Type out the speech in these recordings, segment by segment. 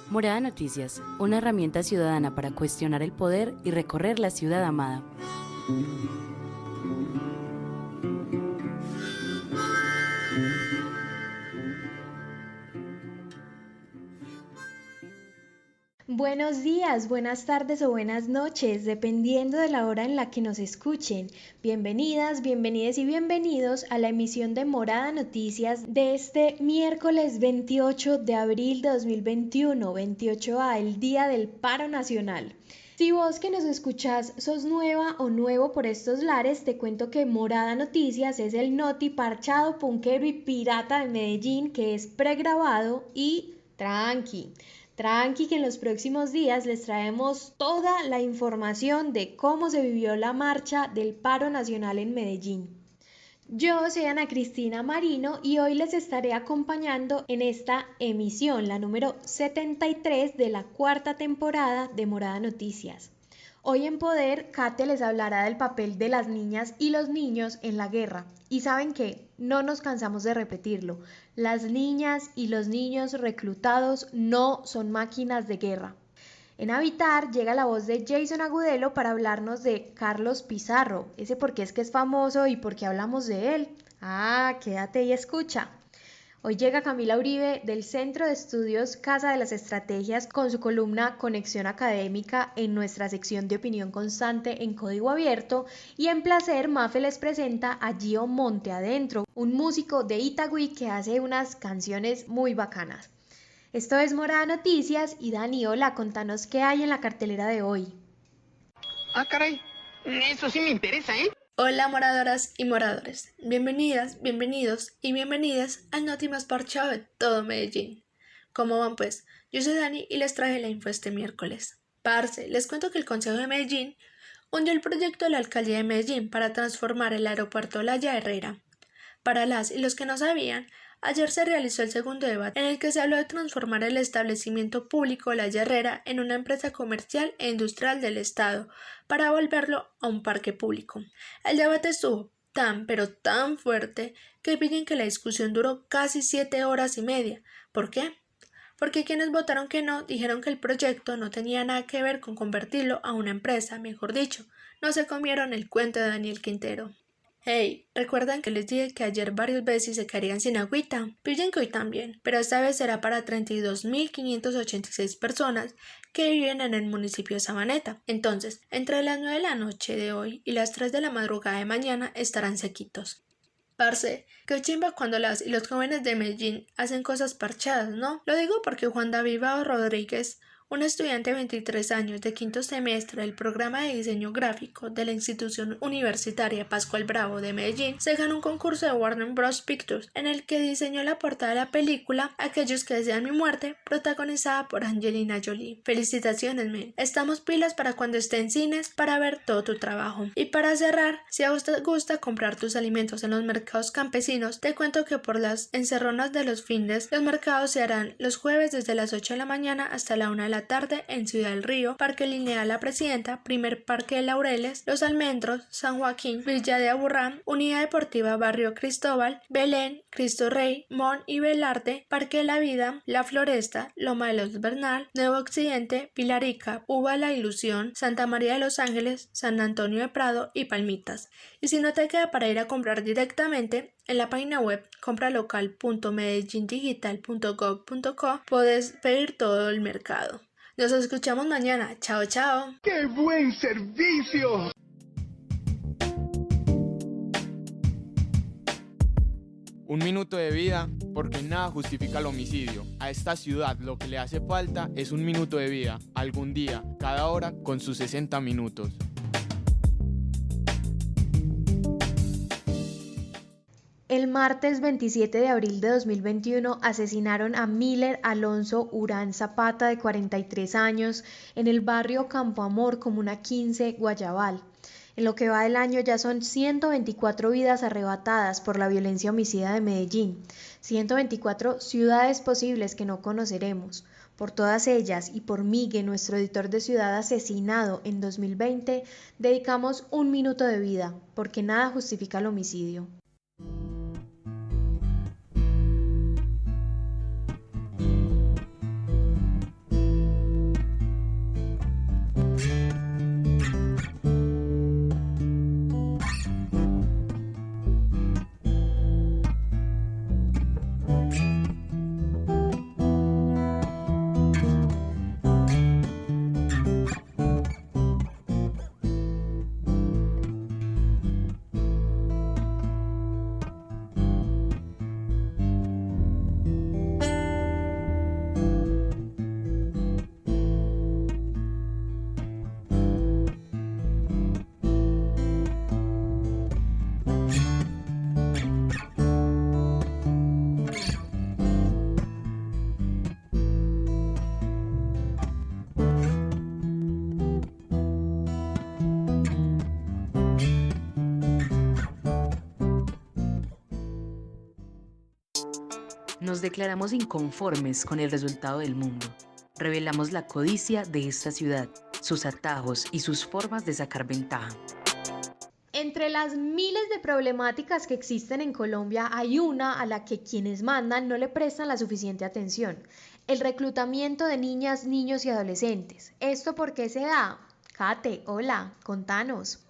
Morada Noticias, una herramienta ciudadana para cuestionar el poder y recorrer la ciudad amada. Buenos días, buenas tardes o buenas noches, dependiendo de la hora en la que nos escuchen. Bienvenidas, bienvenides y bienvenidos a la emisión de Morada Noticias de este miércoles 28 de abril de 2021, 28A, el Día del Paro Nacional. Si vos que nos escuchás sos nueva o nuevo por estos lares, te cuento que Morada Noticias es el noti parchado, punkero y pirata de Medellín, que es pregrabado y tranqui que en los próximos días les traemos toda la información de cómo se vivió la marcha del paro nacional en Medellín. Yo soy Ana Cristina Marino y hoy les estaré acompañando en esta emisión, la número 73 de la cuarta temporada de Morada Noticias. Hoy en Poder, Kate les hablará del papel de las niñas y los niños en la guerra. Y ¿saben qué? No nos cansamos de repetirlo. Las niñas y los niños reclutados no son máquinas de guerra. En Habitar llega la voz de Jason Agudelo para hablarnos de Carlos Pizarro. Ese por qué es que es famoso y por qué hablamos de él. Quédate y escucha. Hoy llega Camila Uribe del Centro de Estudios Casa de las Estrategias con su columna Conexión Académica en nuestra sección de opinión constante en Código Abierto, y en Placer Mafe les presenta a Gio Monte Adentro, un músico de Itagüí que hace unas canciones muy bacanas. Esto es Morada Noticias y Dani, hola, contanos qué hay en la cartelera de hoy. Caray, eso sí me interesa, ¿eh? Hola moradoras y moradores, bienvenidas, bienvenidos y bienvenidas al noti más parchado de todo Medellín. ¿Cómo van pues? Yo soy Dani y les traje la info este miércoles. Parce, les cuento que el Consejo de Medellín hundió el proyecto de la Alcaldía de Medellín para transformar el aeropuerto La Herrera. Para las y los que no sabían, ayer se realizó el segundo debate en el que se habló de transformar el establecimiento público La Herrera en una empresa comercial e industrial del Estado para volverlo a un parque público. El debate estuvo tan pero tan fuerte que piden que la discusión duró casi 7 horas y media. ¿Por qué? Porque quienes votaron que no dijeron que el proyecto no tenía nada que ver con convertirlo a una empresa, mejor dicho, no se comieron el cuento de Daniel Quintero. Hey, ¿recuerdan que les dije que ayer varias veces se quedarían sin agüita? Pillen que hoy también, pero esta vez será para 32.586 personas que viven en el municipio de Sabaneta. Entonces, entre las 9 de la noche de hoy y las 3 de la madrugada de mañana estarán sequitos. Parce, qué chimba cuando las y los jóvenes de Medellín hacen cosas parchadas, ¿no? Lo digo porque Juan David Bao Rodríguez, un estudiante de 23 años de quinto semestre del programa de diseño gráfico de la institución universitaria Pascual Bravo de Medellín, se ganó un concurso de Warner Bros. Pictures en el que diseñó la portada de la película Aquellos que desean mi muerte, protagonizada por Angelina Jolie. Felicitaciones, men. Estamos pilas para cuando esté en cines para ver todo tu trabajo. Y para cerrar, si a vos te gusta comprar tus alimentos en los mercados campesinos, te cuento que por las encerronas de los fines, los mercados se harán los jueves desde las 8 de la mañana hasta la 1 de la tarde en Ciudad del Río, Parque Lineal La Presidenta, Primer Parque de Laureles, Los Almendros, San Joaquín, Villa de Aburrá, Unidad Deportiva Barrio Cristóbal, Belén, Cristo Rey, Mon y Velarde, Parque de la Vida, La Floresta, Loma de los Bernal, Nuevo Occidente, Pilarica, Uva La Ilusión, Santa María de los Ángeles, San Antonio de Prado y Palmitas. Y si no te queda para ir a comprar directamente, en la página web compralocal.medellindigital.gov.co puedes pedir todo el mercado. Nos escuchamos mañana. Chao, chao. ¡Qué buen servicio! Un minuto de vida, porque nada justifica el homicidio. A esta ciudad lo que le hace falta es un minuto de vida, algún día, cada hora, con sus 60 minutos. El martes 27 de abril de 2021 asesinaron a Miller Alonso Urán Zapata, de 43 años, en el barrio Campo Amor, Comuna 15, Guayabal. En lo que va del año ya son 124 vidas arrebatadas por la violencia homicida de Medellín, 124 ciudades posibles que no conoceremos. Por todas ellas y por Migue, nuestro editor de Ciudad asesinado en 2020, dedicamos un minuto de vida, porque nada justifica el homicidio. Nos declaramos inconformes con el resultado del mundo. Revelamos la codicia de esta ciudad, sus atajos y sus formas de sacar ventaja. Entre las miles de problemáticas que existen en Colombia hay una a la que quienes mandan no le prestan la suficiente atención: el reclutamiento de niñas, niños y adolescentes. ¿Esto por qué se da? Kate, hola, contanos.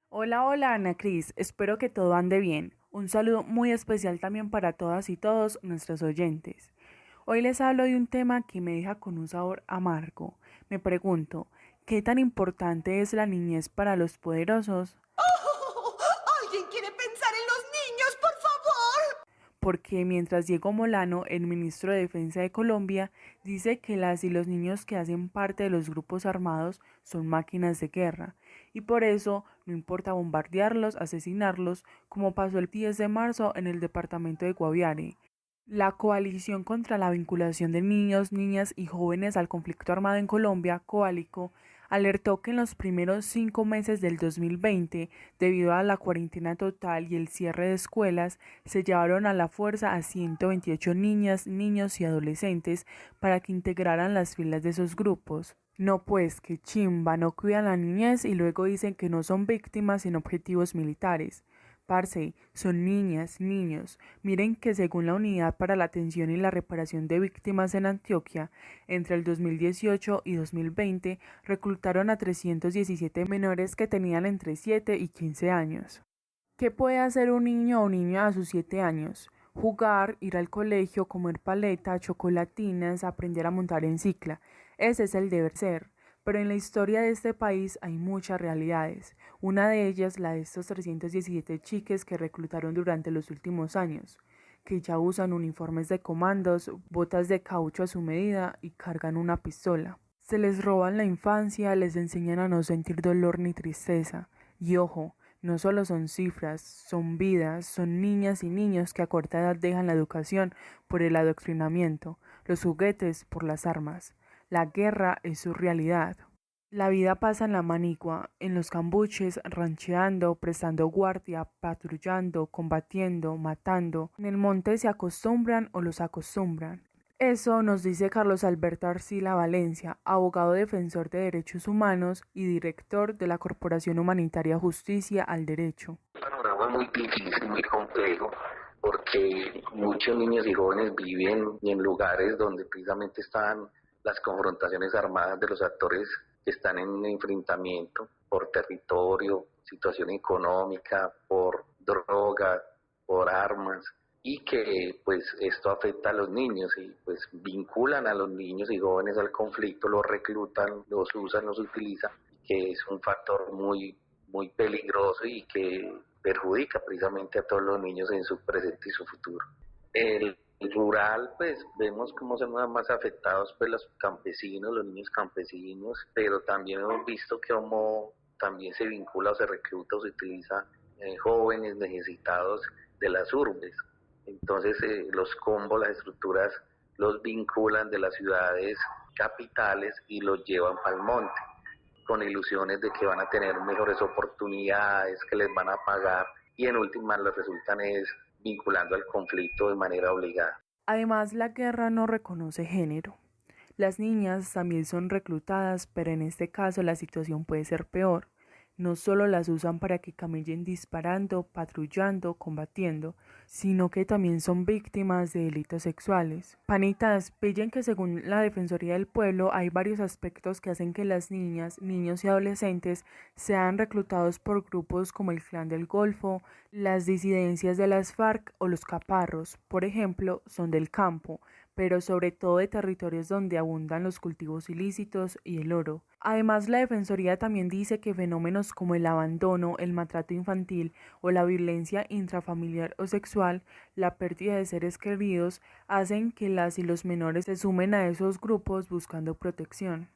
Hola, hola Ana Cris, espero que todo ande bien. Un saludo muy especial también para todas y todos nuestros oyentes. Hoy les hablo de un tema que me deja con un sabor amargo. Me pregunto, ¿qué tan importante es la niñez para los poderosos? ¿Alguien quiere pensar en los niños, por favor? Porque mientras Diego Molano, el ministro de Defensa de Colombia, dice que las y los niños que hacen parte de los grupos armados son máquinas de guerra, y por eso no importa bombardearlos, asesinarlos, como pasó el 10 de marzo en el departamento de Guaviare. La Coalición contra la Vinculación de Niños, Niñas y Jóvenes al Conflicto Armado en Colombia, Coalico, alertó que en los primeros 5 meses del 2020, debido a la cuarentena total y el cierre de escuelas, se llevaron a la fuerza a 128 niñas, niños y adolescentes para que integraran las filas de esos grupos. No pues, que chimba, no cuidan la niñez y luego dicen que no son víctimas sino objetivos militares. Parce, son niñas, niños. Miren que según la Unidad para la Atención y la Reparación de Víctimas en Antioquia, entre el 2018 y 2020 reclutaron a 317 menores que tenían entre 7 y 15 años. ¿Qué puede hacer un niño o niña a sus 7 años? Jugar, ir al colegio, comer paleta, chocolatinas, aprender a montar en cicla. Ese es el deber ser. Pero en la historia de este país hay muchas realidades. Una de ellas, la de estos 317 chiques que reclutaron durante los últimos años, que ya usan uniformes de comandos, botas de caucho a su medida y cargan una pistola. Se les roban la infancia, les enseñan a no sentir dolor ni tristeza. Y ojo, no solo son cifras, son vidas, son niñas y niños que a corta edad dejan la educación por el adoctrinamiento, los juguetes por las armas. La guerra es su realidad. La vida pasa en la manigua, en los cambuches, rancheando, prestando guardia, patrullando, combatiendo, matando. En el monte se acostumbran o los acostumbran. Eso nos dice Carlos Alberto Arcila Valencia, abogado defensor de derechos humanos y director de la Corporación Humanitaria Justicia al Derecho. Un panorama muy difícil, muy complejo, porque muchos niños y jóvenes viven en lugares donde precisamente están las confrontaciones armadas de los actores que están en enfrentamiento por territorio, situación económica, por droga, por armas, y que pues esto afecta a los niños y pues vinculan a los niños y jóvenes al conflicto, los reclutan, los usan, los utilizan, que es un factor muy peligroso y que perjudica precisamente a todos los niños en su presente y su futuro. El rural, pues vemos cómo son más afectados pues los campesinos, los niños campesinos, pero también hemos visto que como también se vincula o se recluta o se utiliza jóvenes necesitados de las urbes. Entonces los combos, las estructuras los vinculan de las ciudades capitales y los llevan para el monte, con ilusiones de que van a tener mejores oportunidades, que les van a pagar, y en últimas les resultan vinculando al conflicto de manera obligada. Además, la guerra no reconoce género. Las niñas también son reclutadas, pero en este caso la situación puede ser peor. No solo las usan para que camellen disparando, patrullando, combatiendo, sino que también son víctimas de delitos sexuales. Panitas, pillen que según la Defensoría del Pueblo hay varios aspectos que hacen que las niñas, niños y adolescentes sean reclutados por grupos como el Clan del Golfo, las disidencias de las FARC o los caparros, por ejemplo, son del campo, pero sobre todo de territorios donde abundan los cultivos ilícitos y el oro. Además, la Defensoría también dice que fenómenos como el abandono, el maltrato infantil o la violencia intrafamiliar o sexual, la pérdida de seres queridos, hacen que las y los menores se sumen a esos grupos buscando protección.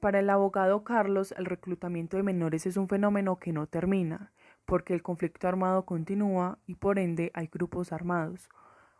Para el abogado Carlos, el reclutamiento de menores es un fenómeno que no termina, porque el conflicto armado continúa y por ende hay grupos armados,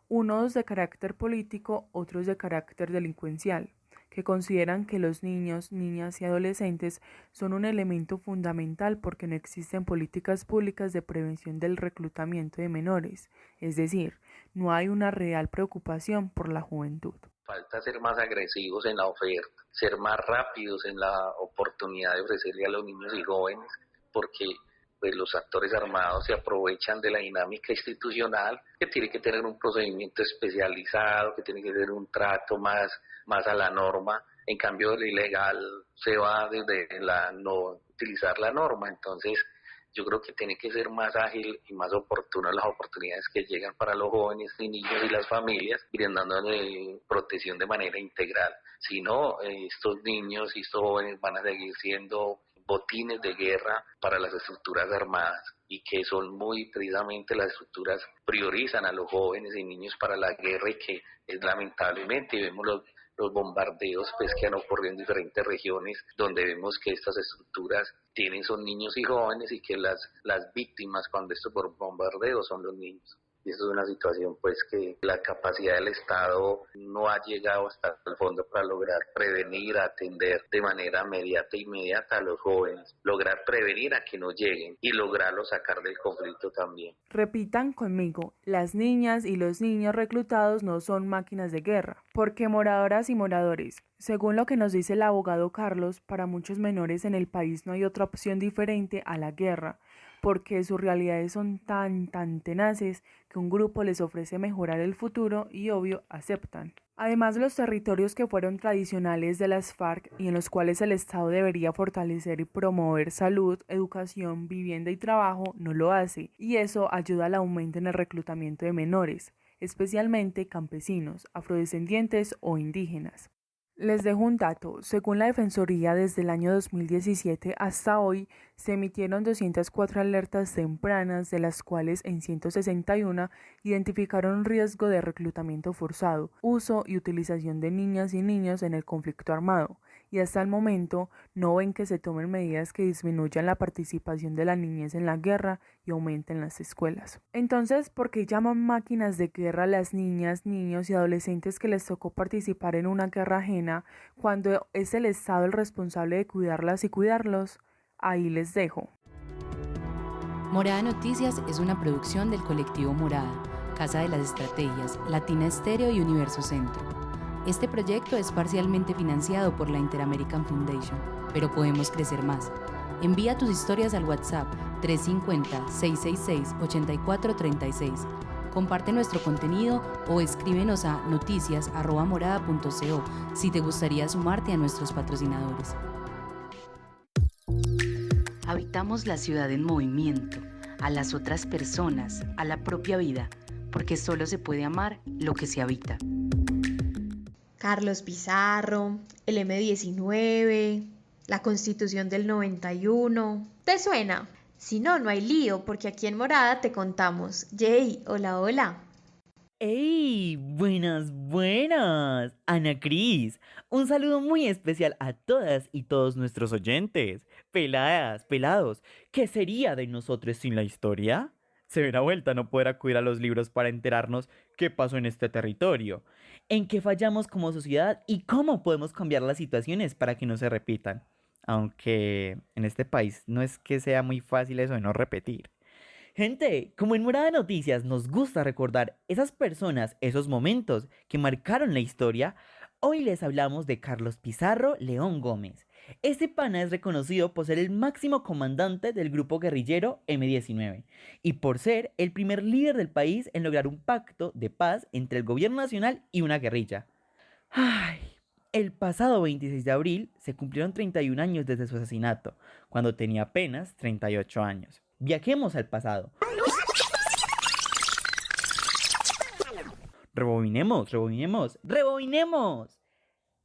unos de carácter político, otros de carácter delincuencial, que consideran que los niños, niñas y adolescentes son un elemento fundamental porque no existen políticas públicas de prevención del reclutamiento de menores, es decir, no hay una real preocupación por la juventud. Falta ser más agresivos en la oferta, ser más rápidos en la oportunidad de ofrecerle a los niños y jóvenes, porque pues los actores armados se aprovechan de la dinámica institucional, que tiene que tener un procedimiento especializado, que tiene que tener un trato más a la norma. En cambio, lo ilegal se va desde la no utilizar la norma. Entonces, yo creo que tiene que ser más ágil y más oportuno las oportunidades que llegan para los jóvenes y niños y las familias, brindándoles protección de manera integral. Si no, estos niños y estos jóvenes van a seguir siendo botines de guerra para las estructuras armadas, y que son muy precisamente las estructuras priorizan a los jóvenes y niños para la guerra, y que es lamentablemente vemos los bombardeos pues que han ocurrido en diferentes regiones, donde vemos que estas estructuras son niños y jóvenes, y que las víctimas cuando estos bombardeos son los niños. Y eso es una situación pues que la capacidad del Estado no ha llegado hasta el fondo para lograr prevenir, atender de manera inmediata a los jóvenes, lograr prevenir a que no lleguen y lograrlos sacar del conflicto también. Repitan conmigo, las niñas y los niños reclutados no son máquinas de guerra, porque moradoras y moradores, según lo que nos dice el abogado Carlos, para muchos menores en el país no hay otra opción diferente a la guerra, porque sus realidades son tan tenaces que un grupo les ofrece mejorar el futuro y obvio aceptan. Además, los territorios que fueron tradicionales de las FARC y en los cuales el Estado debería fortalecer y promover salud, educación, vivienda y trabajo, no lo hace, y eso ayuda al aumento en el reclutamiento de menores, especialmente campesinos, afrodescendientes o indígenas. Les dejo un dato, según la Defensoría, desde el año 2017 hasta hoy se emitieron 204 alertas tempranas, de las cuales en 161 identificaron riesgo de reclutamiento forzado, uso y utilización de niñas y niños en el conflicto armado, y hasta el momento no ven que se tomen medidas que disminuyan la participación de la niñez en la guerra y aumenten las escuelas. Entonces, ¿por qué llaman máquinas de guerra a las niñas, niños y adolescentes que les tocó participar en una guerra ajena cuando es el Estado el responsable de cuidarlas y cuidarlos? Ahí les dejo. Morada Noticias es una producción del colectivo Morada, Casa de las Estrategias, Latina Estéreo y Universo Centro. Este proyecto es parcialmente financiado por la Inter-American Foundation, pero podemos crecer más. Envía tus historias al WhatsApp 350-666-8436. Comparte nuestro contenido o escríbenos a noticias@morada.co si te gustaría sumarte a nuestros patrocinadores. Habitamos la ciudad en movimiento, a las otras personas, a la propia vida, porque solo se puede amar lo que se habita. Carlos Pizarro, el M-19, la Constitución del 91. ¿Te suena? Si no, no hay lío, porque aquí en Morada te contamos. Jay, hola, hola. ¡Ey! Buenas, buenas. Ana Cris, un saludo muy especial a todas y todos nuestros oyentes. Peladas, pelados, ¿qué sería de nosotros sin la historia? Se verá vuelta no poder acudir a los libros para enterarnos qué pasó en este territorio, en qué fallamos como sociedad y cómo podemos cambiar las situaciones para que no se repitan. Aunque en este país no es que sea muy fácil eso de no repetir. Gente, como en Morada Noticias nos gusta recordar esas personas, esos momentos que marcaron la historia, Hoy les hablamos de Carlos Pizarro León Gómez. Este pana es reconocido por ser el máximo comandante del grupo guerrillero M-19 y por ser el primer líder del país en lograr un pacto de paz entre el gobierno nacional y una guerrilla. Ay, el pasado 26 de abril se cumplieron 31 años desde su asesinato, cuando tenía apenas 38 años. Viajemos al pasado. ¡Rebobinemos!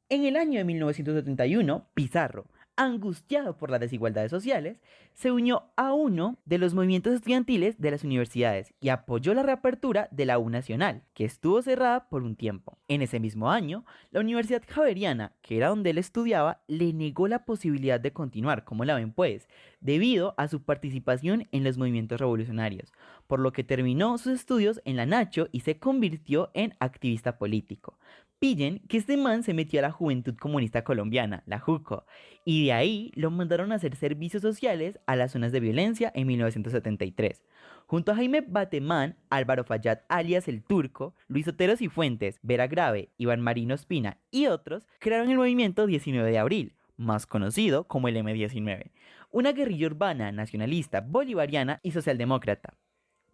En el año de 1971, Pizarro, angustiado por las desigualdades sociales, se unió a uno de los movimientos estudiantiles de las universidades y apoyó la reapertura de la U Nacional, que estuvo cerrada por un tiempo. En ese mismo año, la Universidad Javeriana, que era donde él estudiaba, le negó la posibilidad de continuar, como la ven pues, debido a su participación en los movimientos revolucionarios, por lo que terminó sus estudios en la Nacho y se convirtió en activista político. Pillen que este man se metió a la Juventud Comunista Colombiana, la JUCO, y de ahí lo mandaron a hacer servicios sociales a las zonas de violencia en 1973. Junto a Jaime Batemán, Álvaro Fayad alias El Turco, Luis Otero Cifuentes, Vera Grave, Iván Marino Espina y otros, crearon el movimiento 19 de abril, más conocido como el M-19, una guerrilla urbana, nacionalista, bolivariana y socialdemócrata.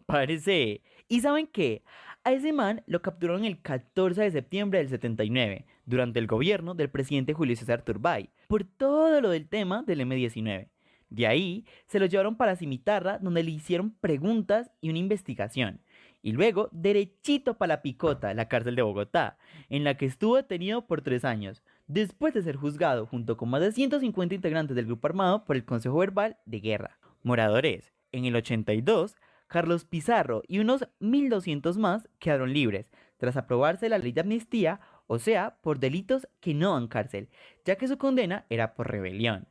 Parece. ¿Y saben qué? A ese man lo capturaron el 14 de septiembre del 79, durante el gobierno del presidente Julio César Turbay, por todo lo del tema del M-19. De ahí se lo llevaron para Cimitarra, donde le hicieron preguntas y una investigación. Y luego derechito para la Picota, la cárcel de Bogotá, en la que estuvo detenido por 3 años, después de ser juzgado junto con más de 150 integrantes del grupo armado por el Consejo Verbal de Guerra. Moradores, en el 82, Carlos Pizarro y unos 1.200 más quedaron libres, tras aprobarse la ley de amnistía, o sea, por delitos que no dan cárcel, ya que su condena era por rebelión.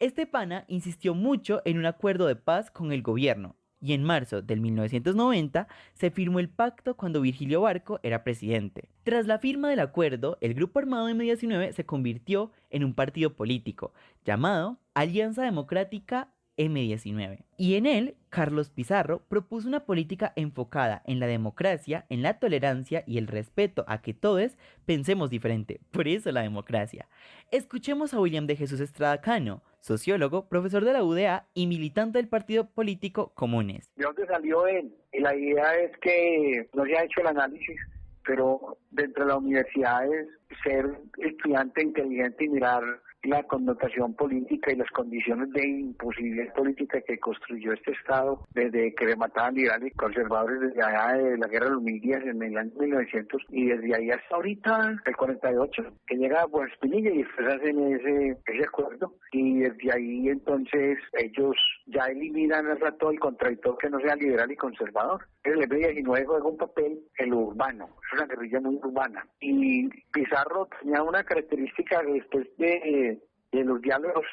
Este pana insistió mucho en un acuerdo de paz con el gobierno, y en marzo del 1990 se firmó el pacto cuando Virgilio Barco era presidente. Tras la firma del acuerdo, el grupo armado M-19 se convirtió en un partido político, llamado Alianza Democrática M-19. Y en él, Carlos Pizarro propuso una política enfocada en la democracia, en la tolerancia y el respeto a que todos pensemos diferente. Por eso la democracia. Escuchemos a William de Jesús Estrada Cano, sociólogo, profesor de la UDA y militante del partido político Comunes. ¿De dónde salió él? Y la idea es que no se ha hecho el análisis, pero dentro de la universidad es ser estudiante inteligente y mirar la connotación política y las condiciones de imposibilidad política que construyó este Estado desde que le mataban liberales y conservadores desde allá de la Guerra de los 1000 días en el año 1900 y desde ahí hasta ahorita, el 48, que llega por Espinilla y después hacen ese acuerdo y desde ahí entonces ellos ya eliminan al rato el contradictor que no sea liberal y conservador. El M-19 juega un papel en lo urbano, es una guerrilla muy urbana y Pizarro tenía una característica después de los diálogos,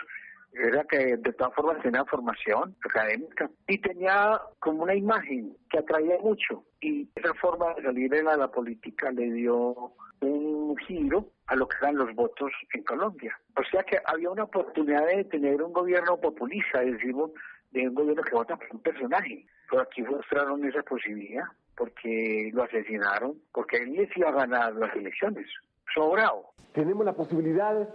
era que de todas formas tenía formación académica y tenía como una imagen que atraía mucho y esa forma de salir de la política le dio un giro a lo que eran los votos en Colombia. O sea que había una oportunidad de tener un gobierno populista, decimos, de un gobierno que vota por un personaje, pero aquí mostraron esa posibilidad porque lo asesinaron, porque él les iba a ganar las elecciones, sobrado. Tenemos la posibilidad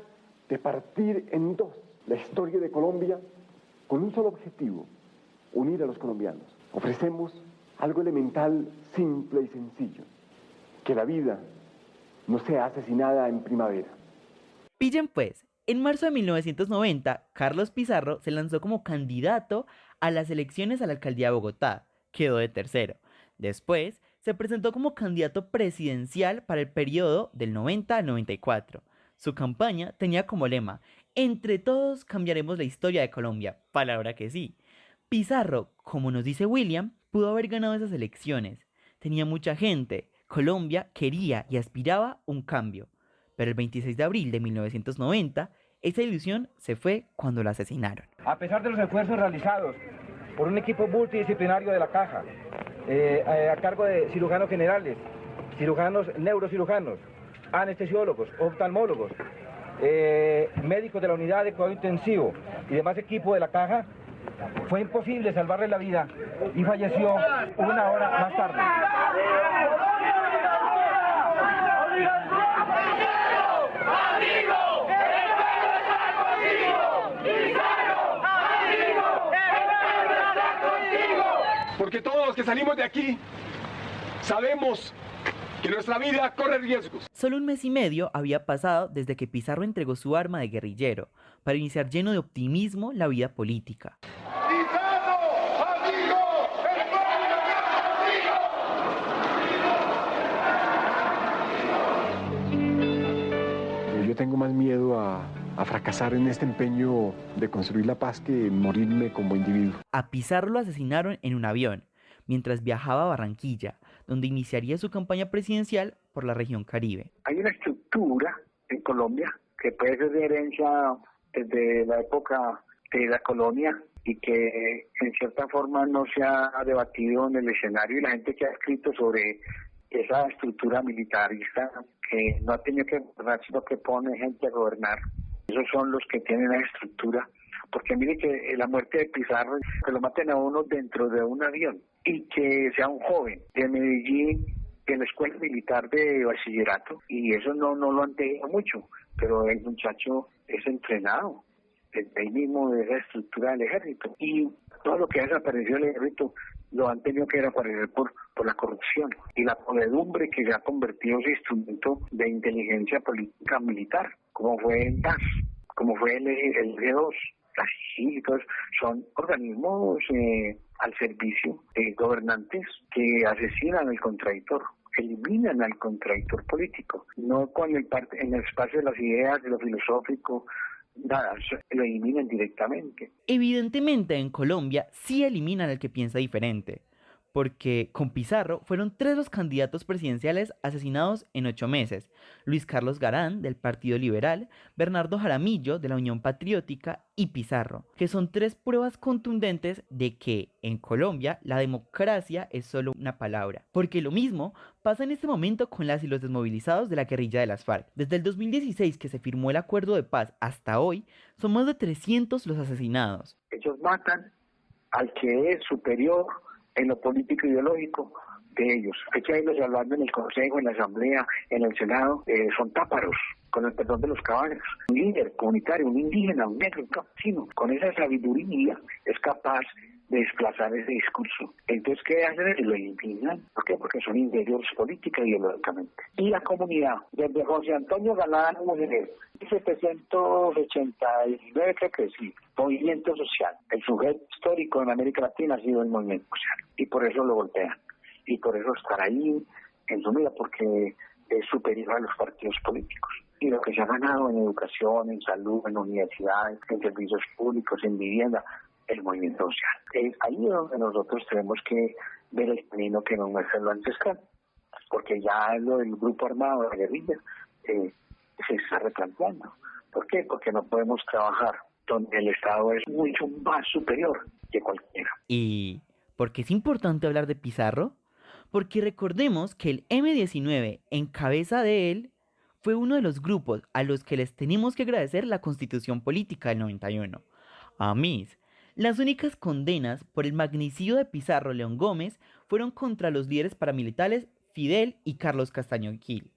de partir en dos la historia de Colombia con un solo objetivo, unir a los colombianos. Ofrecemos algo elemental, simple y sencillo, que la vida no sea asesinada en primavera. Pillen pues, en marzo de 1990, Carlos Pizarro se lanzó como candidato a las elecciones a la alcaldía de Bogotá, quedó de tercero. Después, se presentó como candidato presidencial para el periodo del 90 al 94. Su campaña tenía como lema, entre todos cambiaremos la historia de Colombia, palabra que sí. Pizarro, como nos dice William, pudo haber ganado esas elecciones. Tenía mucha gente, Colombia quería y aspiraba un cambio. Pero el 26 de abril de 1990, esa ilusión se fue cuando lo asesinaron. A pesar de los esfuerzos realizados por un equipo multidisciplinario de la Caja, a cargo de cirujanos generales, cirujanos neurocirujanos, anestesiólogos, oftalmólogos, médicos de la unidad de cuidado intensivo y demás equipo de la Caja, fue imposible salvarle la vida y falleció 1 hora más tarde. ¡Amigo! ¡El pueblo está contigo! ¡Pizarro! ¡Amigo! ¡El pueblo está contigo! Porque todos los que salimos de aquí sabemos que nuestra vida corre riesgos. Solo un mes y medio había pasado desde que Pizarro entregó su arma de guerrillero para iniciar lleno de optimismo la vida política. ¡Pizarro! ¡Amigo! ¡El pueblo está contigo! Yo tengo más miedo a fracasar en este empeño de construir la paz que morirme como individuo. A Pizarro lo asesinaron en un avión mientras viajaba a Barranquilla, donde iniciaría su campaña presidencial por la región Caribe. Hay una estructura en Colombia que puede ser de herencia desde la época de la colonia y que en cierta forma no se ha debatido en el escenario, y la gente que ha escrito sobre esa estructura militarista que no ha tenido que gobernar, sino que pone gente a gobernar. Esos son los que tienen la estructura. Porque mire que la muerte de Pizarro, que lo maten a uno dentro de un avión y que sea un joven de Medellín, en la escuela militar de bachillerato, y eso no lo han tenido mucho, pero el muchacho es entrenado desde ahí mismo de esa estructura del ejército, y todo lo que ha desaparecido del ejército lo han tenido que desaparecer por la corrupción y la podredumbre que se ha convertido en ese instrumento de inteligencia política militar, como fue el DAS, como fue el G2. Sí, pues son organismos al servicio de gobernantes que asesinan al contradictor, eliminan al contradictor político, no con en el espacio de las ideas, de lo filosófico, nada, lo eliminan directamente. Evidentemente en Colombia sí eliminan al que piensa diferente, porque con Pizarro fueron 3 los candidatos presidenciales asesinados en 8 meses: Luis Carlos Garán, del Partido Liberal, Bernardo Jaramillo, de la Unión Patriótica, y Pizarro, que son 3 pruebas contundentes de que en Colombia la democracia es solo una palabra, porque lo mismo pasa en este momento con las y los desmovilizados de la guerrilla de las FARC. Desde el 2016 que se firmó el acuerdo de paz hasta hoy, son más de 300 los asesinados. Ellos matan al que es superior en lo político ideológico de ellos. Hay que irlos hablando en el Consejo, en la Asamblea, en el Senado, son táparos, con el perdón de los caballos. Un líder comunitario, un indígena, un negro, un campesino, con esa sabiduría es capaz de desplazar ese discurso. Entonces, ¿qué hacen? Lo eliminan. ¿Por qué? Porque son inferiores política y ideológicamente. Y la comunidad, desde José Antonio Galán, mujer, 1789 creo que sí, movimiento social. El sujeto histórico en América Latina ha sido el movimiento social. Y por eso lo golpean. Y por eso estar ahí en su vida, porque es superior a los partidos políticos. Y lo que se ha ganado en educación, en salud, en universidades, en servicios públicos, en vivienda, el movimiento social. Es ahí donde nosotros tenemos que ver el camino que nos muestra lo ancestral, porque ya lo del grupo armado de la guerrilla se está replanteando. ¿Por qué? Porque no podemos trabajar donde el Estado es mucho más superior que cualquiera. ¿Y por qué es importante hablar de Pizarro? Porque recordemos que el M-19, en cabeza de él, fue uno de los grupos a los que les tenemos que agradecer la Constitución Política del 91. A MIS. Las únicas condenas por el magnicidio de Pizarro León Gómez fueron contra los líderes paramilitares Fidel y Carlos Castaño Gil,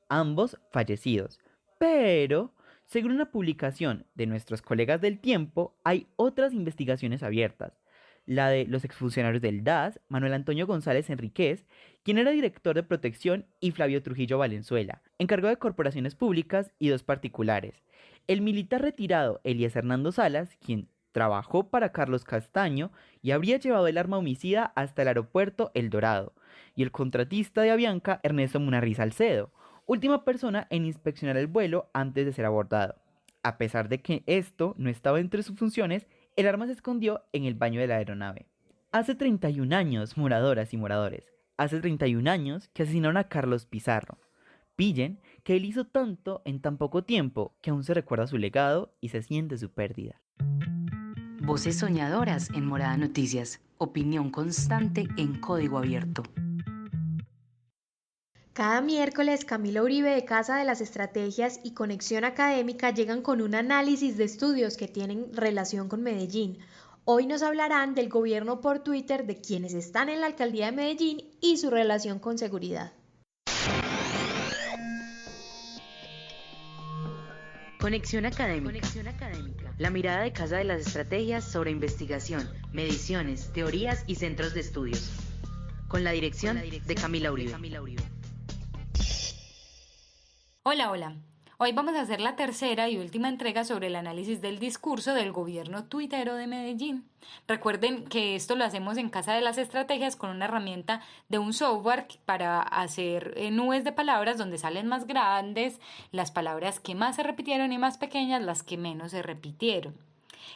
ambos fallecidos. Pero, según una publicación de nuestros colegas del Tiempo, hay otras investigaciones abiertas. La de los exfuncionarios del DAS, Manuel Antonio González Enríquez, quien era director de protección, y Flavio Trujillo Valenzuela, encargado de corporaciones públicas, y 2 particulares. El militar retirado Elías Hernando Salas, quien trabajó para Carlos Castaño y habría llevado el arma homicida hasta el aeropuerto El Dorado, y el contratista de Avianca Ernesto Munarriz Salcedo, última persona en inspeccionar el vuelo antes de ser abordado. A pesar de que esto no estaba entre sus funciones, el arma se escondió en el baño de la aeronave. Hace 31 años, moradoras y moradores, hace 31 años que asesinaron a Carlos Pizarro. Pillen que él hizo tanto en tan poco tiempo que aún se recuerda su legado y se siente su pérdida. Voces soñadoras en Morada Noticias. Opinión constante en código abierto. Cada miércoles, Camila Uribe de Casa de las Estrategias y Conexión Académica llegan con un análisis de estudios que tienen relación con Medellín. Hoy nos hablarán del gobierno por Twitter de quienes están en la alcaldía de Medellín y su relación con seguridad. Conexión Académica. La mirada de Casa de las Estrategias sobre investigación, mediciones, teorías y centros de estudios. Con la dirección de Camila Uribe. Hola. Hoy vamos a hacer la tercera y última entrega sobre el análisis del discurso del gobierno tuitero de Medellín. Recuerden que esto lo hacemos en Casa de las Estrategias con una herramienta de un software para hacer nubes de palabras donde salen más grandes las palabras que más se repitieron y más pequeñas las que menos se repitieron.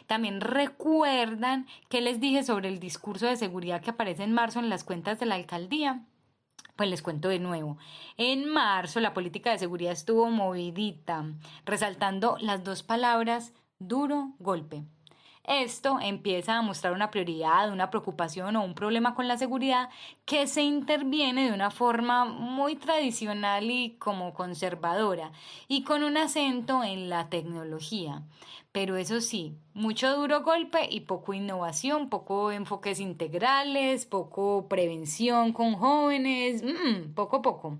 También recuerdan que les dije sobre el discurso de seguridad que aparece en marzo en las cuentas de la alcaldía. Pues les cuento de nuevo. En marzo la política de seguridad estuvo movidita, resaltando las dos palabras duro, golpe. Esto empieza a mostrar una prioridad, una preocupación o un problema con la seguridad que se interviene de una forma muy tradicional y como conservadora y con un acento en la tecnología. Pero eso sí, mucho duro golpe y poco innovación, poco enfoques integrales, poco prevención con jóvenes, poco.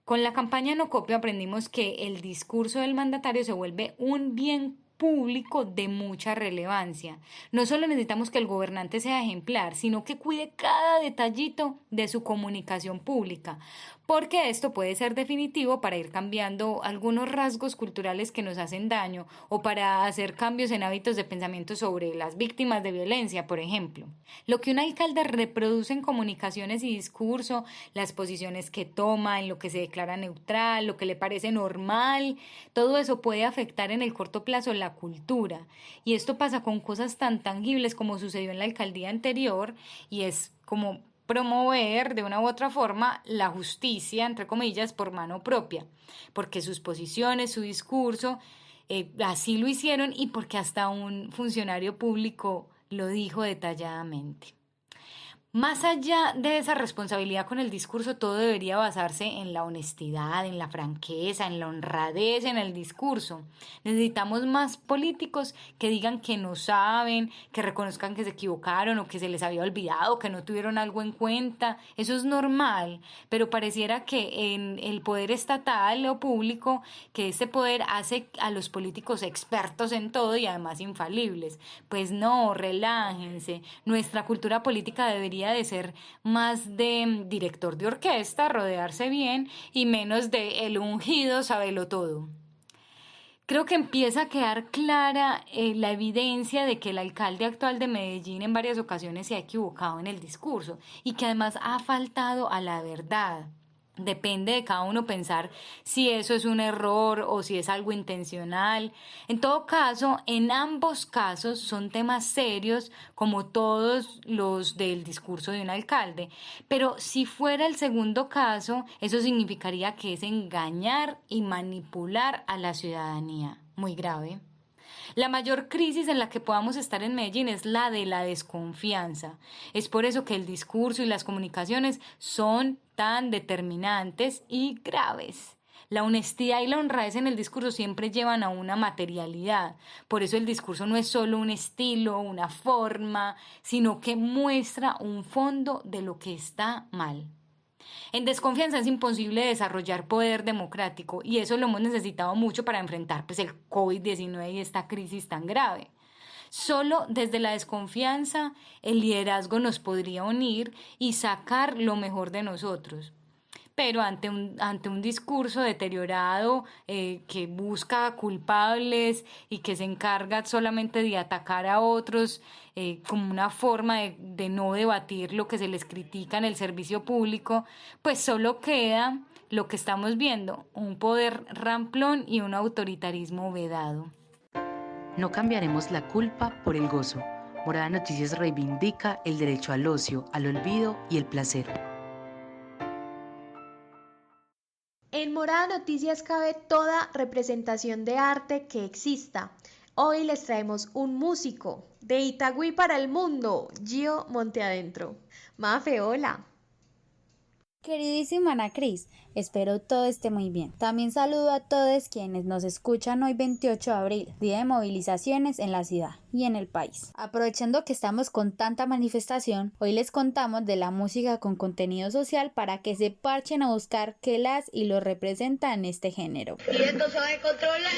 Con la campaña No Copio aprendimos que el discurso del mandatario se vuelve un bien público de mucha relevancia. No solo necesitamos que el gobernante sea ejemplar, sino que cuide cada detallito de su comunicación pública, porque esto puede ser definitivo para ir cambiando algunos rasgos culturales que nos hacen daño o para hacer cambios en hábitos de pensamiento sobre las víctimas de violencia, por ejemplo. Lo que un alcalde reproduce en comunicaciones y discurso, las posiciones que toma, en lo que se declara neutral, lo que le parece normal, todo eso puede afectar en el corto plazo la cultura. Y esto pasa con cosas tan tangibles como sucedió en la alcaldía anterior, y es como promover de una u otra forma la justicia, entre comillas, por mano propia, porque sus posiciones, su discurso, así lo hicieron y porque hasta un funcionario público lo dijo detalladamente. Más allá de esa responsabilidad con el discurso, todo debería basarse en la honestidad, en la franqueza, en la honradez en el discurso. Necesitamos más políticos que digan que no saben, que reconozcan que se equivocaron o que se les había olvidado, que no tuvieron algo en cuenta. Eso es normal, pero pareciera que en el poder estatal o público, que este poder hace a los políticos expertos en todo y además infalibles. Pues no, relájense. Nuestra cultura política debería de ser más de director de orquesta, rodearse bien y menos de el ungido sabelo todo. Creo que empieza a quedar clara la evidencia de que el alcalde actual de Medellín en varias ocasiones se ha equivocado en el discurso y que además ha faltado a la verdad. Depende de cada uno pensar si eso es un error o si es algo intencional. En todo caso, en ambos casos son temas serios como todos los del discurso de un alcalde. Pero si fuera el segundo caso, eso significaría que es engañar y manipular a la ciudadanía. Muy grave. La mayor crisis en la que podamos estar en Medellín es la de la desconfianza. Es por eso que el discurso y las comunicaciones son tan determinantes y graves. La honestidad y la honradez en el discurso siempre llevan a una materialidad. Por eso el discurso no es solo un estilo, una forma, sino que muestra un fondo de lo que está mal. En desconfianza es imposible desarrollar poder democrático y eso lo hemos necesitado mucho para enfrentar el COVID-19 y esta crisis tan grave. Solo desde la desconfianza el liderazgo nos podría unir y sacar lo mejor de nosotros. Pero ante un discurso deteriorado que busca culpables y que se encarga solamente de atacar a otros como una forma de no debatir lo que se les critica en el servicio público, pues solo queda lo que estamos viendo, un poder ramplón y un autoritarismo vedado. No cambiaremos la culpa por el gozo. Morada Noticias reivindica el derecho al ocio, al olvido y el placer. En Morada Noticias cabe toda representación de arte que exista. Hoy les traemos un músico de Itagüí para el mundo, Gio Monteadentro. Mafe, hola. Queridísima Ana Cris, espero todo esté muy bien. También saludo a todos quienes nos escuchan hoy 28 de abril, día de movilizaciones en la ciudad y en el país. Aprovechando que estamos con tanta manifestación, hoy les contamos de la música con contenido social para que se parchen a buscar qué las y los representa en este género. Y esto se va a controlar.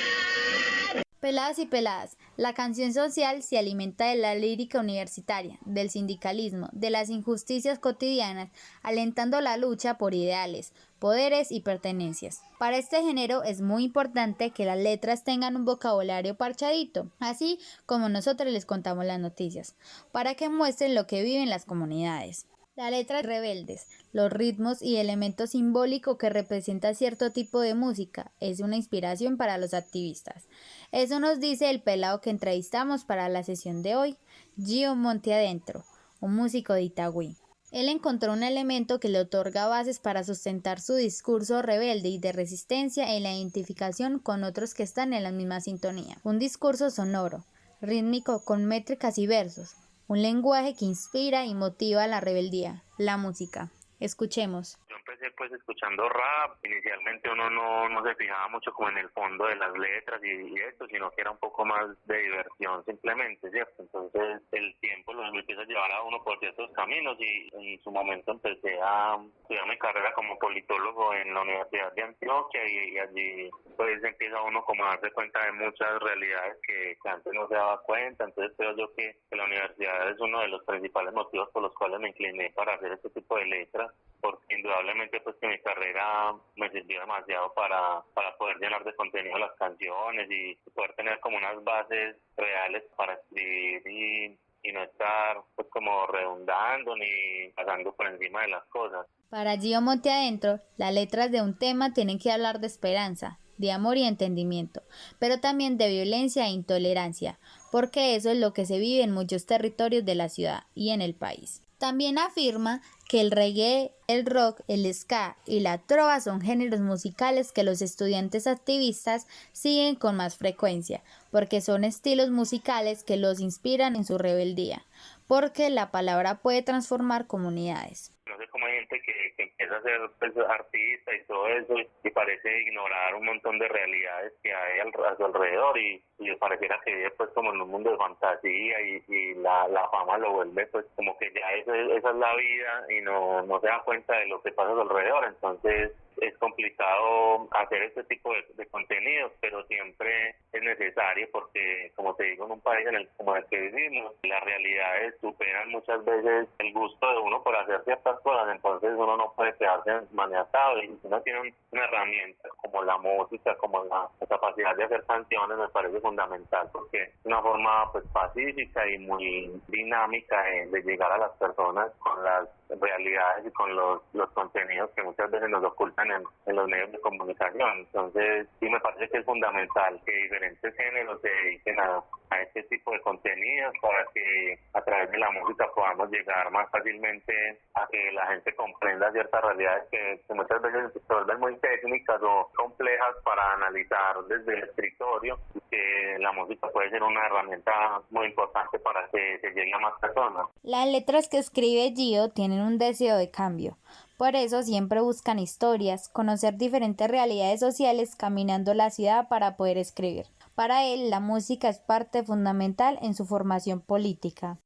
Peladas y peladas, la canción social se alimenta de la lírica universitaria, del sindicalismo, de las injusticias cotidianas, alentando la lucha por ideales, poderes y pertenencias. Para este género es muy importante que las letras tengan un vocabulario parchadito, así como nosotros les contamos las noticias, para que muestren lo que viven las comunidades. Las letras rebeldes, los ritmos y elementos simbólicos que representa cierto tipo de música es una inspiración para los activistas. Eso nos dice el pelado que entrevistamos para la sesión de hoy, Gio Monteadentro, un músico de Itagüí. Él encontró un elemento que le otorga bases para sustentar su discurso rebelde y de resistencia en la identificación con otros que están en la misma sintonía. Un discurso sonoro, rítmico con métricas y versos. Un lenguaje que inspira y motiva la rebeldía, la música. Escuchemos. Yo empecé pues escuchando rap. Inicialmente uno no se fijaba mucho como en el fondo de las letras y esto, sino que era un poco más de diversión simplemente, ¿cierto? Entonces el tiempo lo empieza a llevar a uno por ciertos caminos y en su momento empecé a estudiar mi carrera como politólogo en la Universidad de Antioquia y allí pues empieza uno como a darse cuenta de muchas realidades que antes no se daba cuenta. Entonces creo yo que la universidad es uno de los principales motivos por los cuales me incliné para hacer este tipo de letras, porque indudablemente pues que mi carrera me sirvió demasiado para poder llenar de contenido las canciones y poder tener como unas bases reales para escribir y no estar pues como redundando ni pasando por encima de las cosas. Para Gio Monteadentro, las letras de un tema tienen que hablar de esperanza, de amor y entendimiento, pero también de violencia e intolerancia, porque eso es lo que se vive en muchos territorios de la ciudad y en el país. También afirma que el reggae, el rock, el ska y la trova son géneros musicales que los estudiantes activistas siguen con más frecuencia, porque son estilos musicales que los inspiran en su rebeldía, porque la palabra puede transformar comunidades. No sé cómo hay gente que empieza a ser pues, artista y todo eso y parece ignorar un montón de realidades que hay a su alrededor y pareciera que vive pues como en un mundo de fantasía y la fama lo vuelve pues como que ya esa es la vida y no se da cuenta de lo que pasa a su alrededor. Entonces es complicado hacer este tipo de contenidos, pero siempre es necesario porque, como te digo, en un país como el que vivimos, las realidades superan muchas veces el gusto de uno por hacer ciertas cosas, entonces uno no puede quedarse maniatado y si uno tiene una herramienta como la música, como la capacidad de hacer canciones, me parece fundamental porque es una forma pues pacífica y muy dinámica de llegar a las personas con las realidades y con los contenidos que muchas veces nos ocultan en los medios de comunicación. Entonces sí me parece que es fundamental que diferentes géneros se dediquen a este tipo de contenidos para que a través de la música podamos llegar más fácilmente a que la gente comprenda ciertas realidades que muchas veces se vuelven muy técnicas o complejas para analizar desde el escritorio, y que la música puede ser una herramienta muy importante para que se llegue a más personas. Las letras que escribe Gio tienen un deseo de cambio. Por eso siempre buscan historias, conocer diferentes realidades sociales caminando la ciudad para poder escribir. Para él, la música es parte fundamental en su formación política.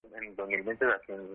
En 2020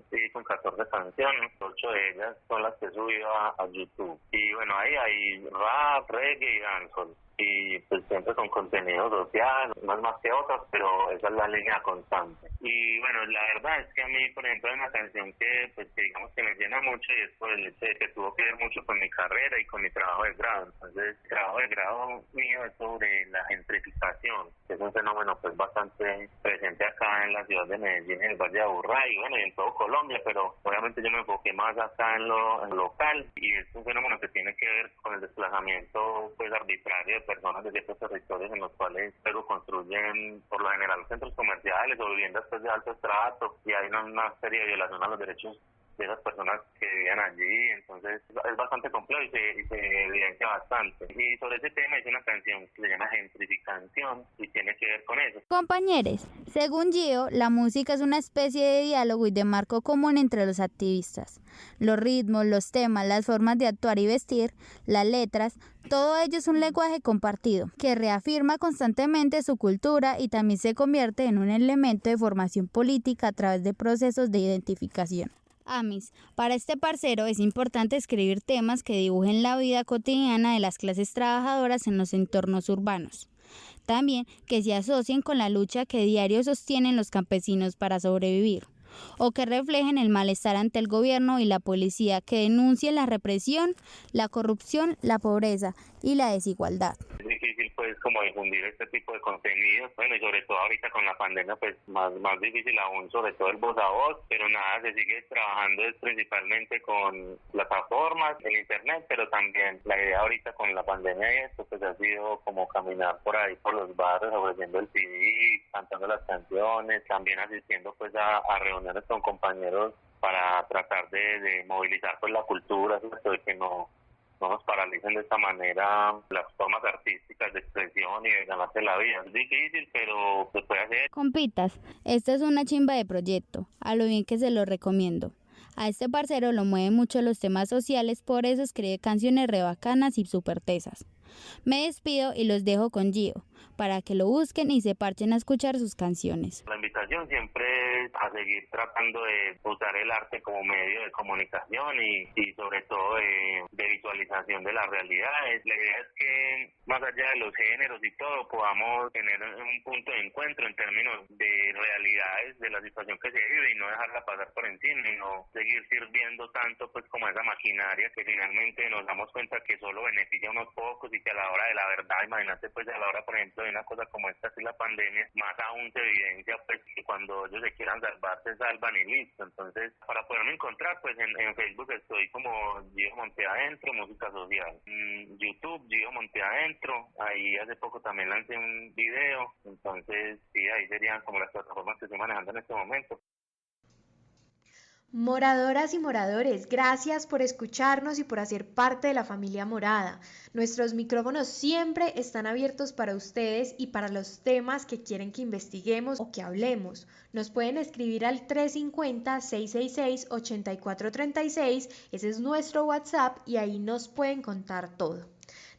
sí, con 14 canciones, 8 de ellas son las que he subido a YouTube. Y bueno, ahí hay rap, reggae y dancehall. Y pues siempre con contenido social, más que otras, pero esa es la línea constante. Y bueno, la verdad es que a mí, por ejemplo, hay una canción que digamos que me llena mucho y es por el hecho de que tuvo que ver mucho con mi carrera y con mi trabajo de grado. Entonces, el trabajo de grado mío es sobre la gentrificación, que es un fenómeno pues bastante presente acá en la ciudad de Medellín, en el Valle de Aburrá y bueno, y en todo Colombia, pero obviamente yo me enfoqué más acá en lo local y es un fenómeno que tiene que ver con el desplazamiento pues arbitrario de personas de ciertos territorios en los cuales luego construyen por lo general centros comerciales o viviendas pues, de alto estrato y hay una serie de violaciones a los derechos de esas personas que vivían allí, entonces es bastante complejo y se evidencia bastante. Y sobre ese tema es una canción que se llama Gentrificación y tiene que ver con eso. Compañeros, según Gio, la música es una especie de diálogo y de marco común entre los activistas. Los ritmos, los temas, las formas de actuar y vestir, las letras, todo ello es un lenguaje compartido, que reafirma constantemente su cultura y también se convierte en un elemento de formación política a través de procesos de identificación. Amis, para este parcero es importante escribir temas que dibujen la vida cotidiana de las clases trabajadoras en los entornos urbanos. También que se asocien con la lucha que diario sostienen los campesinos para sobrevivir, o que reflejen el malestar ante el gobierno y la policía, que denuncien la represión, la corrupción, la pobreza y la desigualdad. Es difícil pues como difundir este tipo de contenidos, bueno, y sobre todo ahorita con la pandemia pues más difícil aún, sobre todo el voz a voz, pero nada, se sigue trabajando principalmente con plataformas, el internet, pero también la idea ahorita con la pandemia y esto pues ha sido como caminar por ahí por los barrios ofreciendo el CD, cantando las canciones, también asistiendo pues a reuniones con compañeros para tratar de movilizar pues la cultura, ¿cierto? De que no nos paralicen de esta manera las formas artísticas de expresión y de ganarse la vida. Es difícil, pero se puede hacer. Compitas, esta es una chimba de proyecto, a lo bien que se lo recomiendo. A este parcero lo mueven mucho los temas sociales, por eso escribe canciones re bacanas y súper tesas. Me despido y los dejo con Gio, para que lo busquen y se parchen a escuchar sus canciones. La invitación siempre es a seguir tratando de usar el arte como medio de comunicación y sobre todo de visualización de las realidades. La idea es que más allá de los géneros y todo podamos tener un punto de encuentro en términos de realidades de la situación que se vive y no dejarla pasar por encima y no seguir sirviendo tanto pues como esa maquinaria que finalmente nos damos cuenta que solo beneficia a unos pocos y que a la hora de la verdad, imagínate pues a la hora por ejemplo de una cosa como esta que es la pandemia, más aún se evidencia pues que cuando ellos se quieran salvar se salvan y listo. Entonces para poderme encontrar pues en Facebook estoy como Gio Monte Adentro, música social, YouTube Gio Monte Adentro, ahí hace poco también lancé un video, entonces sí, ahí serían como las plataformas que estoy manejando en este momento. Moradoras y moradores, gracias por escucharnos y por hacer parte de la familia Morada. Nuestros micrófonos siempre están abiertos para ustedes y para los temas que quieren que investiguemos o que hablemos. Nos pueden escribir al 350-666-8436, ese es nuestro WhatsApp y ahí nos pueden contar todo.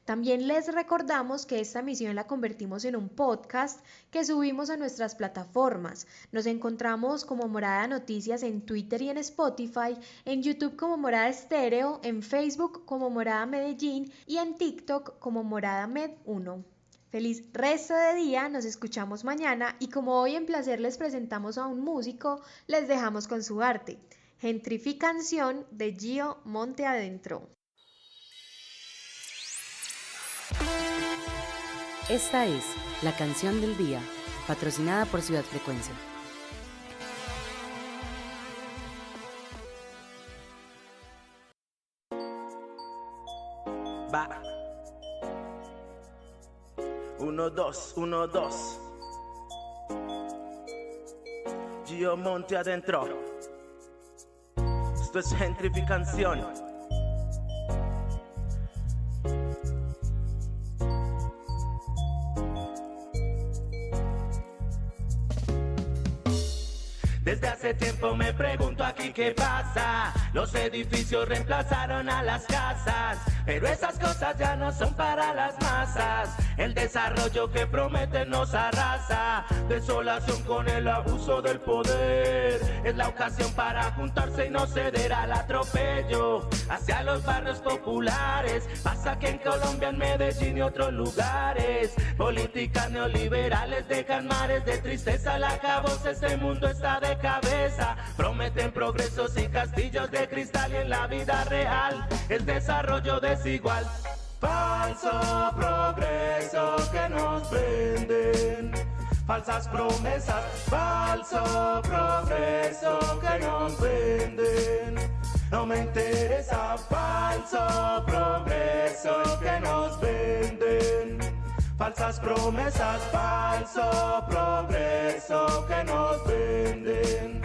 También les recordamos que esta emisión la convertimos en un podcast que subimos a nuestras plataformas. Nos encontramos como Morada Noticias en Twitter y en Spotify, en YouTube como Morada Estéreo, en Facebook como Morada Medellín y en TikTok como Morada Med 1. Feliz resto de día, nos escuchamos mañana y como hoy en Placer les presentamos a un músico, les dejamos con su arte. Gentrificación de Gio Monte Adentro. Esta es la canción del día, patrocinada por Ciudad Frecuencia. Va. 1, 2, 1, 2. Gio Monte Adentro. Esto es gentrificación. Desde hace tiempo me pregunto aquí qué pasa. Los edificios reemplazaron a las casas, pero esas cosas ya no son para las masas. El desarrollo que prometen nos arrasa. Desolación con el abuso del poder. Es la ocasión para juntarse y no ceder al atropello hacia los barrios populares. Pasa que en Colombia, en Medellín y otros lugares, políticas neoliberales dejan mares de tristeza. Al acabose este mundo está de cabeza. Prometen progresos y castillos de cristal y en la vida real es desarrollo desigual. Falso progreso que nos venden, falsas promesas. Falso progreso que nos venden, no me interesa. Falso progreso que nos venden, falsas promesas. Falso progreso que nos venden,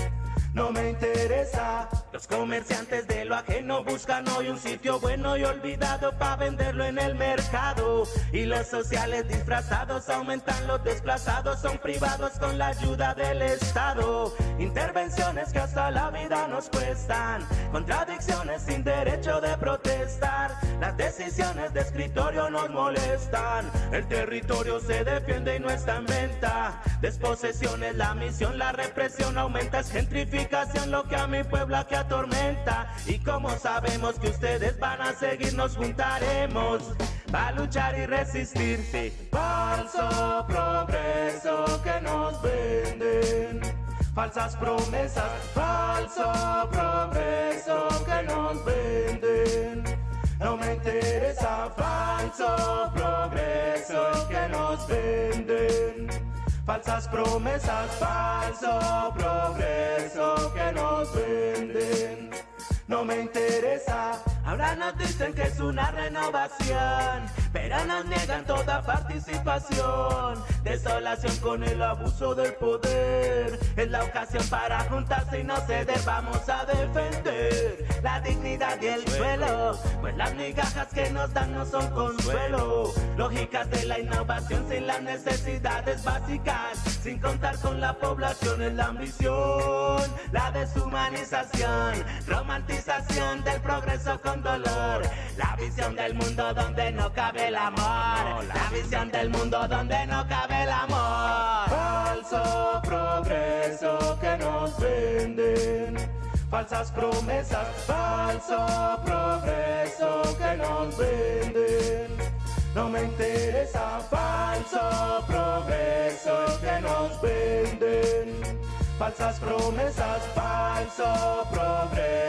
no me interesa. Los comerciantes de lo ajeno buscan hoy un sitio bueno y olvidado para venderlo en el mercado. Y los sociales disfrazados aumentan, los desplazados son privados con la ayuda del Estado. Intervenciones que hasta la vida nos cuestan, contradicciones sin derecho de protestar. Las decisiones de escritorio nos molestan, el territorio se defiende y no está en venta. Desposesión es la misión, la represión aumenta, es gentrificación lo que a mi pueblo que atormenta. Y como sabemos que ustedes van a seguir, nos juntaremos para luchar y resistir. Falso progreso que nos venden, falsas promesas, falso progreso que nos venden. No me interesa, falso progreso que nos venden. Falsas promesas, falso progreso que nos venden. No me interesa. Ahora nos dicen que es una renovación, pero nos niegan toda participación. Desolación con el abuso del poder, es la ocasión para juntarse y no ceder. Vamos a defender la dignidad y el suelo, pues las migajas que nos dan no son consuelo. Lógicas de la innovación sin las necesidades básicas, sin contar con la población es la ambición. La deshumanización, romantización del progreso con dolor. La visión del mundo donde no cabe el amor. La visión del mundo donde no cabe el amor. Falso progreso que nos venden, falsas promesas, falso progreso que nos venden. No me interesa, falso progreso que nos venden. Falsas promesas, falso progreso